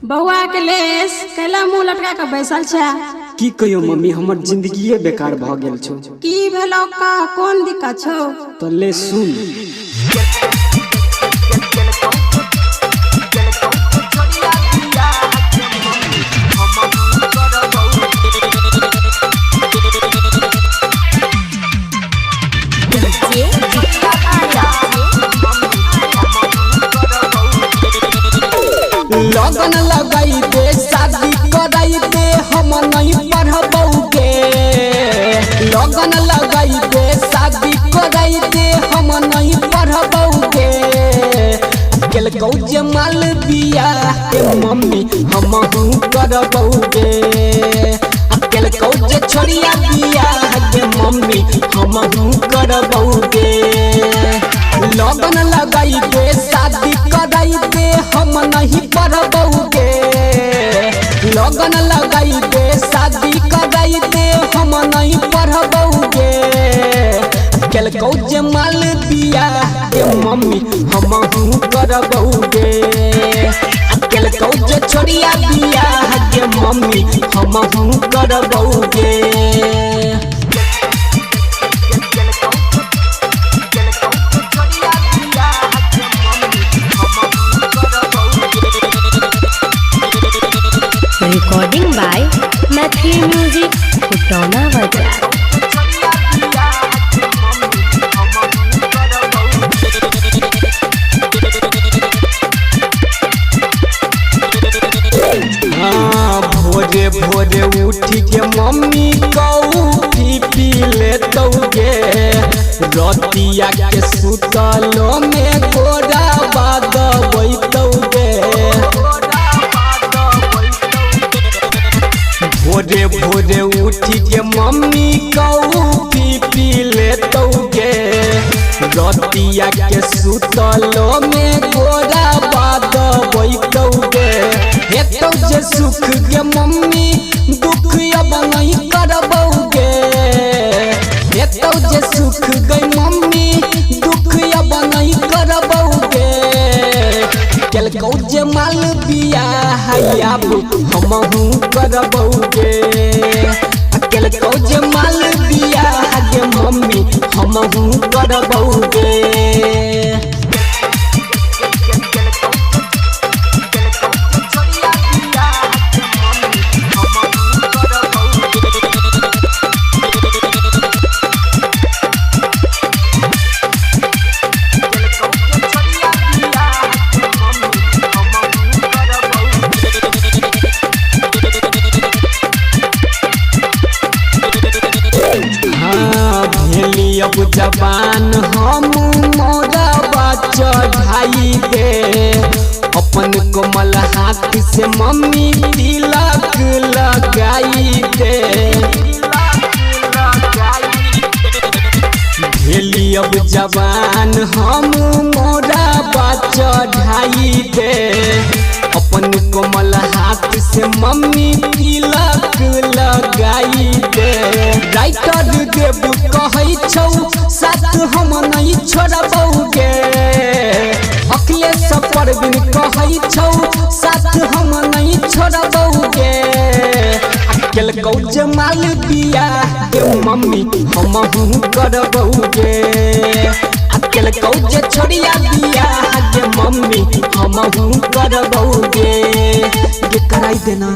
बउआ के लेस कैला मुंह लटका के बैसल छै। की कहियो मम्मी हमर जिंदगी बेकार भ गेल छौ। की भेलो का कोन दिक्कत छौ? तो ले सुन। लगन लगाई दे शादी कराई दे हम नहीं पढ़बऊ के। लगन लगाई दे शादी कराई दे हम नहीं पढ़बऊ के। केलकौ जे माल बिया के मम्मी हम करबऊ के। केलकौ जे छोरिया बिया के मम्मी हम करबऊ के। लगन लगाई दे शादी कराई दे हम नहीं पढ़बऊ के। लगन लगाई दे शादी कराई दे हम नहीं पढ़बऊ के। केलकौ जे माल बिया के मम्मी हम करबऊ के। केलकौ जे छोरिया बिया के मम्मी हम करबऊ के। रिकॉर्डिंग बाय मैथिली म्यूजिक कुटौना बाजार। भोरे भोरे उठी के मम्मी कॉफी पी लेतौ गे। रतिया के सुतलो में गोरा बाद बैतौ गे। भोरे भोरे उठी के मम्मी कॉफी पी लेतौ गे। रतिया के सुतलो में गोरा बाद बैतौ गे। हेतौ जे सुख के मम्मी दुख अब नहीं करबऊ गे। हेतौ जे सुख गई मम्मी दुख अब नहीं करबऊ गे। केलकौ जे माल बिया अब हमहू करबऊ गे। केलकौ जे माल बिया गे मम्मी हमहू करबऊ गे। अब जवान हम मोरबा चढ़ाई दे। अपन कोमल हाथ से मम्मी तिलक लगाई दे। भेली अब जवान हम मोरबा चढ़ाई दे। अपन कोमल हाथ से मम्मी तिलक लगाई दे। राइटर देव कहै छौ साथ हम नहीं छोड़बऊ गे। अखिलेश परवीन कहै छौ साथ हम नहीं छोड़बऊ गे। केलकौ जे माल बिया के मम्मी हम करबऊ गे। केलकौ जे छोरिया बिया के मम्मी हम करबऊ गे। कराई देना।